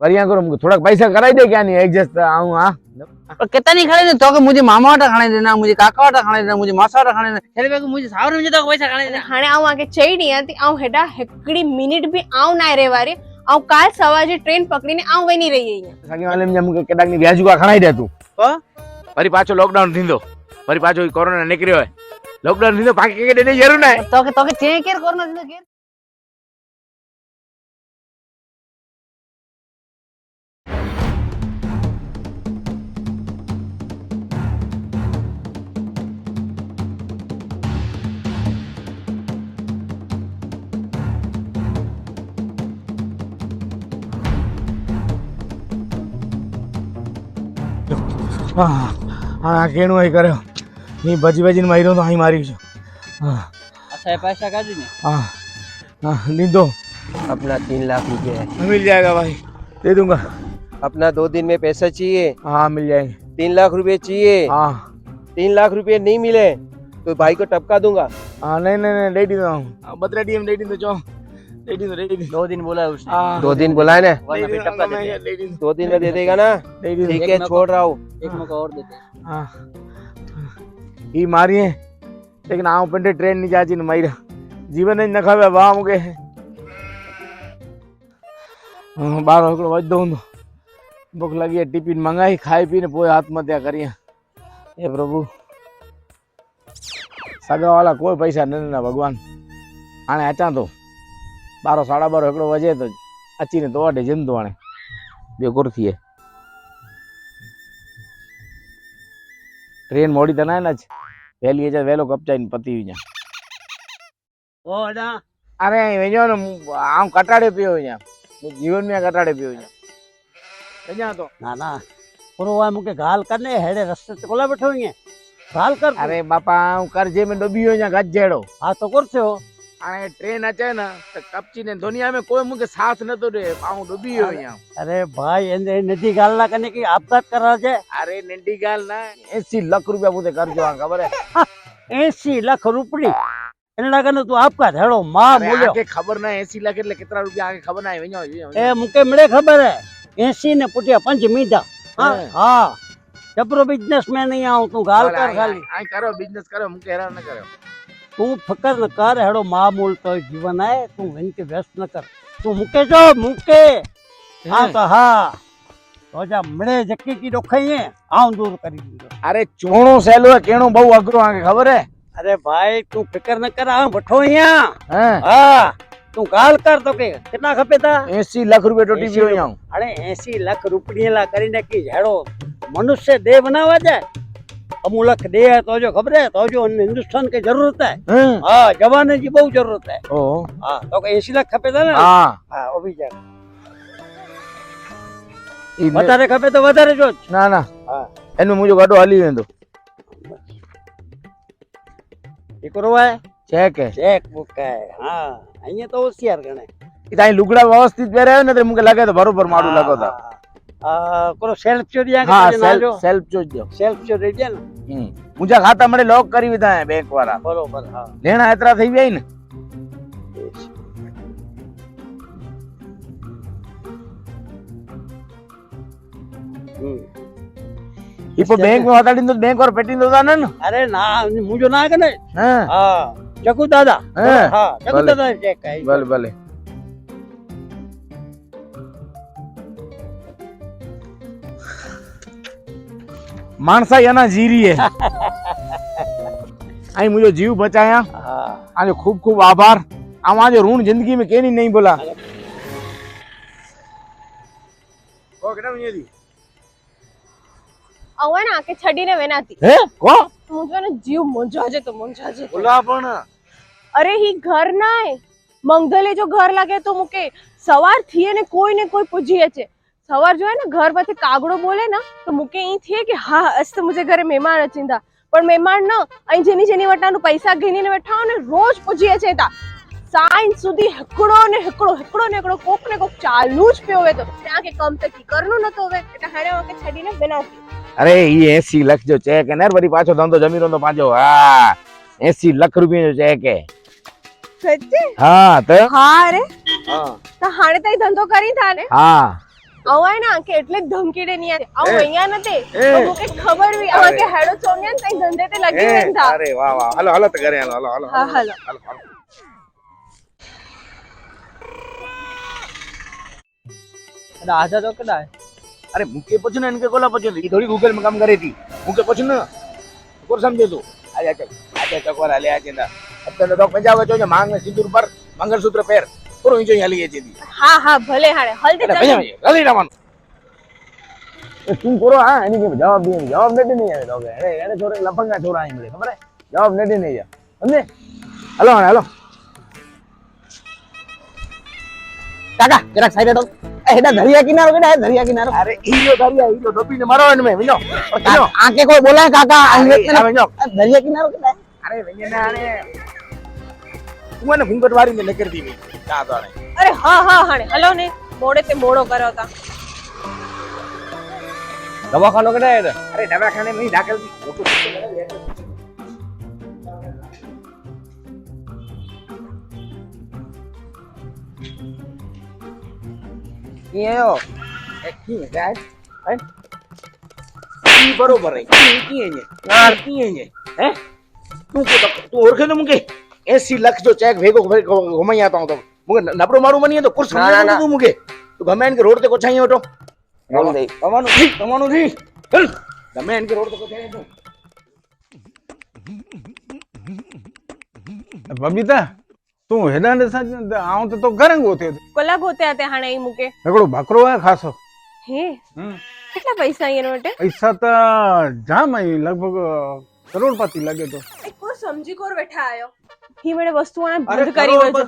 वरिया करो मुझे थोड़ा पैसा कराई दे क्या नहीं एडजस्ट आऊं हां पर कितना नहीं खाने तो के मुझे मामा वाटा खाने देना मुझे काका वाटा खाने देना मुझे मासा वाटा खाने देना चले बेको मुझे सावर मुझे तो पैसा खाने देना हाणे आऊं आके चई नी आती आऊं हेडा हिकड़ी मिनिट भी आऊं ना रे वारी आऊं काल सवार ट्रेन पकड़ीने आऊं वनी रही है सगी वाले में मुझे केडाक ની વ્યાજુકા ખણાઈ દે તું तो ફરી પાછો લોકડાઉન થીંદો ફરી પાછો કોરોના નીકળ્યો હે લોકડાઉन થીંદો પાકી કે દેની જરૂર ના तो के चे केर करना दे केर હા કેણું હઈ કર્યો ની બજી બજીને માર્યો તો અહીં મારી છું अच्छा पैसा का दी ने हाँ हाँ नींदो अपना 3 लाख रुपए है। मिल जाएगा भाई दे दूंगा अपना 2 दिन में पैसा चाहिए। हाँ मिल जाएंगे 3 लाख रुपए चाहिए। हाँ 3 लाख रुपए नहीं मिले तो भाई को टपका दूंगा। हाँ नहीं नहीं नहीं दे दी दो बतरा डीएम दे दी दो चो दे दी दो 2 दिन बोला है उसने हाँ 2 दिन बोला है ना, वरना फिर टपका देते दे दी 2 दिन में दे देगा ना। दे दी ठीक है छोड़ रहा हूँ। एक मौका और देते हाँ ये मारी है लेकिन आऊं पंडे ट्रेन नहीं जाची न मारी जीवन न खावे वाह मुके बार हिकिड़ो वजदो हूंदो भूख लगी है टिफिन मंगाई खाई पी ने पोइ आत्महत्या करी हे प्रभु सगा वाला कोई पैसा न ॾिना भगवान हाणे अचां थो 12 12:30 हिकिड़ो वजे तो अची ने तो वटि जिंदो हाणे ॿियो कुर थिए ट्रेन मोड़ी त न आहे न वैली अचे वेलो कपचाई पती वञा ओ अडा अरे वञो न आऊं कटाड़े पियो वञा जीवन में कटाड़े पियो वञा वञा तो ना ना पुरो है मुके गाल करने हेड़े रास्ते ते कोला बैठो ही गाल कर अरे बापा आऊं कर्जे में डूबी वञा गज जहिड़ो हां तो कर थियो हाणे ट्रेन अचे न त कपची ने दुनिया में कोई मूंखे साथ नथो ॾे आऊं डूबी वियो वञा अरे भाई एने नदी गाल ना करने की आपघात करा जे अरे नंढी ॻाल्हि न 80 लाख रुपया मूंखे कर्जो आहे ख़बर है 80 लाख रुपड़ी इन लगन तू आपघात हेड़ो मां अरे बोलियो आके खबर न 80 लाख એટલે કેટલા રૂપિયા આકે ખબર ના વञो ए मुके मिले खबर है 80 ने पुटिया 5 मीठा हां हां जबरो बिजनेसमैन नहीं आऊं तू गाल कर खाली आई करो बिजनेस करो मूंखे हैरान न करो तू फिकर न कर हेड़ो मामूल तो जीवन है तू इनके व्यस्त न कर तू मुके जो मुके हां तो हां तो जा मिले जक्की की डोखई है आऊं दूर करी दूंगा अरे चोणो सहेलो है केणो बहु अगरो आके खबर है अरे भाई तू फिकर न कर आ बैठो यहाँ हैं हां तू गाल कर तो के कितना खपे था 80 लाख रुपया टोटी पियो वञा अरे 80 लाख रुपया ला करीने की हेड़ो मनुष्य दे बनावा जाए अमूलक दे है तो जो खबर है तो जो हिंदुस्तान की जरूरत है हाँ जवान की बहुत जरूरत है ओ हाँ तो 80 लाख खपे था ना हां हाँ वो भी जाए વધારે ખપે તો વધારે જો ના ના હા એનું મુજો ગાડો હાલી વેંદો દીકરો है ચેક હે चेक बुक है हाँ અહીંયા તો હોશિયાર ગણે ઈ તાઈ લુગડા વ્યવસ્થિત પહેરાયો ને તો મુકે લાગે તો બરોબર માડું લાગો તા કરો સેલ્ફ ચોરી હા સેલ્ફ જોઈ દો સેલ્ફ ચોરી દે ને મુજા ખાતા મળે લોક કરી વિધા હે બેંક વાળા બરોબર હા લેણા એતરા થઈ ગઈ ને இப்போ बैंक में वाताड़ींदो बैंक और पेटींदो ता न अरे ना मुझो ना कने हां हाँ जगू दादा हाँ जगू भले। दादा चेक है भले भले मानसा याना जीरी है आई मुझे जीव बचाया हाँ आज खूब खूब आभार आज ऋण जिंदगी में केनी नहीं बोला ओ केना मुझे दी आवे ना आके छडीने वेनाती હે કો मुझे ना जीव मुंजाजे तो मुंजाजे બોલા પણ अरे ही घर ना है मंगले जो घर लगे तो मुके सवार थिए ने कोई पूछिए छे सवार जो है ना घर पर कागड़ो बोले ना तो मुके ई थिए कि हाँ आज तो मुझे घरे मेहमान अचींदा पर मेहमान न अई जेनी जेनी वटानु पैसा घेनी ने बैठा ने रोज पूछिए छे ता साइन सुधी हिकड़ो ने हिकड़ो कोक ने कोक चालू ज पियो वे तो त्या के कम तक करनो न तो वे एटा हारे वाके छडीने बनाती अरे ये 80 लाख जो चेक है ना वरी पाछो धंधो जमीनो तो पाछो हां 80 लाख रुपया जो चेक है सच्ची हां तो हाँ अरे हां तो हाणे तई धंधो करी था ने हां અવાય ના કે એટલે જ ધમકીડે નહીં આવે આવું એ. અહીંયા નથી એ. તો મુકે ખબર બી આવા કે હેડો ચોમ્યા ને તઈ ધંધે તે લગી વેંધા અરે વાહ વાહ હાલો હાલો તો ઘરે હાલો હાલો હાલો હા હાલો હાલો હાલો આજા તો કદાય अरे मुके पूछना इनके कोला पूछे ये थोड़ी गूगल में काम करे थी मुके पूछना कोर समझे तू आजा चल आजा चकोर आले आजे ना अब तो डॉक पंजाब जो मांग में सिंदूर पर मंगलसूत्र पैर पूरो इंजो हली जे दी હા હા ભલે હાડે હલ્દી अरे ચાલ भैया रली रामन तू करो हां इनी के जवाब नेटे नहीं आवे लोगे एने छोरे लफंगा छोरा आई मिले खबर है जवाब नेटे नहीं जा समझे हेलो हेलो काका जरा साइड हटो एडा दरिया किनारो केडा है दरिया किनारो अरे हीरो डोबी ने मारो इनमें विनो आके कोई बोला है काका विनो दरिया किनारो केडा है अरे विनो आने तू ने घूंघट वारी में लेकर दी का तो आने અરે હા હા હાડે હલો ને મોડે તે મોડો કર્યો તા दवाखाना केडा है अरे दवाखाने में ही दाखल थी फोटो ये हो एक्टिंग है गाइस हैं ई बरोबर है की है ये यार की है ये हैं तू ओरखे तो मुके 80 लाख जो चेक भेगो घुमाई आता हूं तो मुके नबरो मारू बनी तो कुछ समझ तू मुके तू गमेन के रोड ते को छाई ओटो बोल दे कमानो थी चल गमेन के रोड ते को छाई तो बबीता तू हेडा ने साथ आऊं तो घरे गोते કોલા ગોત્યા તે હાણે ઈ મુકે एकड़ो बकरो है खासो હે કેટલા પૈસા અહીંયા માટે पैसा तो जाम है लगभग करोड़पति लगे तो એક કોર સમજી કોર બેઠા આયો ही મેડે વસ્તુઓને બંધ કરી વેચો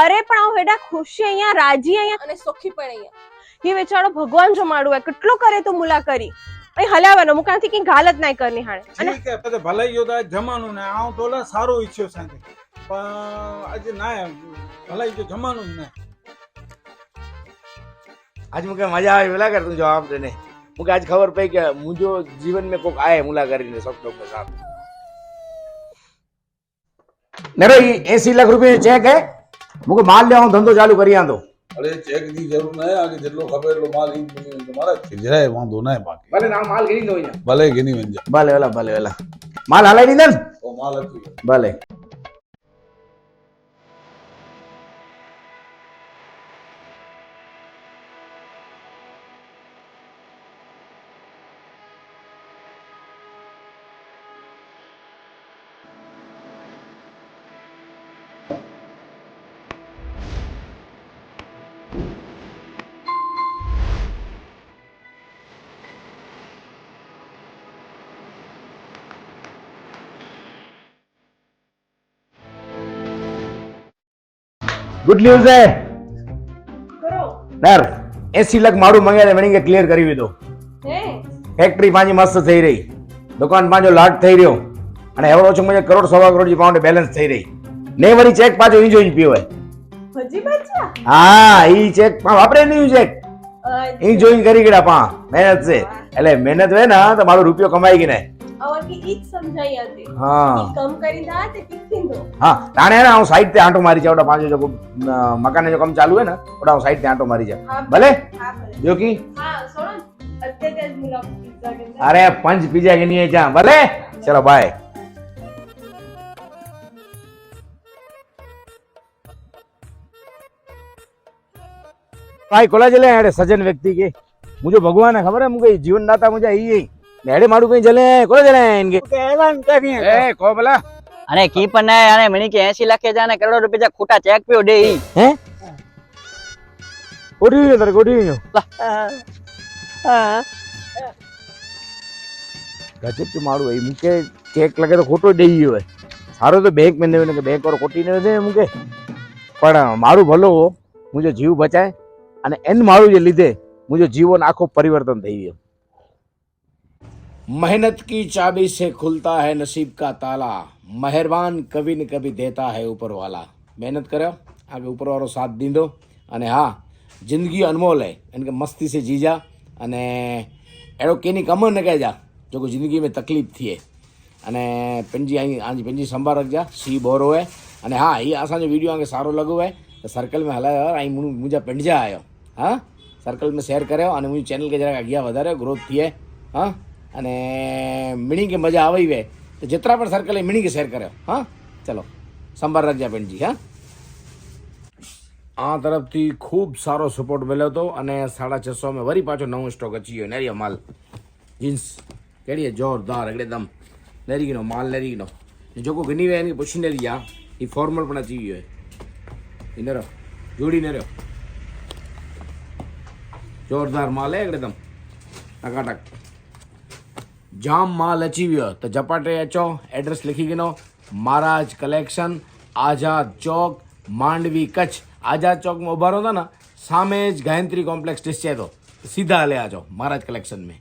અરે પણ આવ હેડા ખુશી અહીંયા રાજી અહીંયા અને સુખી પણ અહીંયા ही વેચાડો ભગવાન જો માડું હે કેટલો કરે તો મુલા કરી અહીં હલાવાનો મુકાથી કે ગાલત નહીં કરની હાણે ठीक है तो भलाई योदा जमानो ने आऊं तो ला सारो इच्छो सांते आज ना भलाई जो जमानो ने आज मुके मजा आवे बोला कर तू जवाब देने मुके आज खबर पई के मुझो जीवन में कोक आए मुला करीने सब लोग के साथ नरे 80 लाख रुपए चेक है मुके माल ले आऊं धंधो चालू करी आंदो अरे चेक दी जरूर न है आगे जेटलो खबर लो माल इन तुम्हारा खिजराए वांधो न है बाकी भले ना माल गिनी दो या भले गिनी वंजा भले वाला माल हलाई दी न ओ माल अची भले गुड न्यूज है કરો सर 80 लाख मारू मंगाया मणी क्लियर કરી દીધો હે ફેક્ટરી પાંજી મસ્ત થઈ રહી દુકાન પાંજો લાટ થઈ રહ્યો અને એવડો છો મને કરોડ સવા કરોડ જી પાઉન્ડ બેલેન્સ થઈ રહી ને વળી ચેક પાછો ઈ જોઈને પીવો હજી બચ્યા હા ઈ ચેક વાપરે નહીં ચેક ઈ જોઈને કરી ગડા પા મહેનત છે એટલે મહેનત હોય ને તો મારો રૂપિયો કમાઈ ગઈ ને અવર કી ઈજ સમજાઈ હતી હા કમ કરી દા તે ટિફિન દો હા તાણે ને હું સાઈડ તે આંટો મારી છે ઓડા પાંચો જો મકાન જો કામ ચાલુ હે ને ઓડા હું સાઈડ તે આંટો મારી છે ભલે હા ભલે જો કી હા સોણો અત્યારે જ મુલા પિઝા કે અરે પંચ પીજા કે નહીં જા ભલે ચલો બાય भाई कोला जले हेड़े सजन व्यक्ति के मुझे भगवान है खबर है मुझे जीवन दाता मुझे यही हेड़े मारू कहीं जले कोला जले इनके એવાન કરી ए को बोला अरे की पण नाही अरे म्हणे की 80 लाख जाने करोड़ रुपया खोटा चेक पियो दे ई हैं कोडी तेरे कोडी गजब के मारू है मुके चेक लगे तो खोटो दे ही है सारो तो बैंक में ने बैंक और खोटी ने दे मुके पण मारू भलो हो मुझे जीव बचाए અને એન મારું જે લીધે મુજો જીવન આખો પરિવર્તન થઈ ગયો मेहनत की चाबी से खुलता है नसीब का ताला मेहरबान कभी न कभी देता है ऊपर वाला मेहनत करो आगे ऊपर वालों साथ दींदो अने हाँ जिंदगी अनमोल है इनके मस्ती से जीजा अने एड़ो केनी कम न कह जा जो को जिंदगी में तकलीफ थी है अने पंजी आज पंजी संभाल रखजा सी बोरो है अने हाँ ये असांजो वीडियो आगे सारो लगो है तो सर्कल में हलायो आई मुंजा पंजा आयो हाँ સર્કલ में શેર કર્યો અને मुंहिंजी चैनल खे જરાક अॻियां वधारियो ग्रोथ थिए हाँ અને मिणी खे मज़ा આવી वे તો જેતરા પણ સર્કલ એ મિણી કે શેર કર્યો હા ચલો સંભાળ રાખજો બેનજી હા આ તરફથી ખૂબ સારો સપોર્ટ મળ્યો હતો અને 650 में વરી પાછો નવો સ્ટોક અચી ગયો નેરિયો માલ જીન્સ કેડી જોરદાર એકદમ નેરીનો માલ નેરીનો જો કો ગની વે એની પૂછી નેરિયા એ ફોર્મલ પણ અચી ગયો ઇનરો જોડી નેરો જોરદાર માલ હે એકદમ ટકાટક જામ માલ અચી ગયો તો ઝપાટે અચો એડ્રેસ લખી ગયો મહારાજ કલેક્શન આઝાદ ચોક માંડવી કચ્છ आजाद चौक में उभा रहो था ना सामे ज गायत्री कॉम्प्लेक्स डिस तो सीधा हले आ जाओ महाराज कलेक्शन में।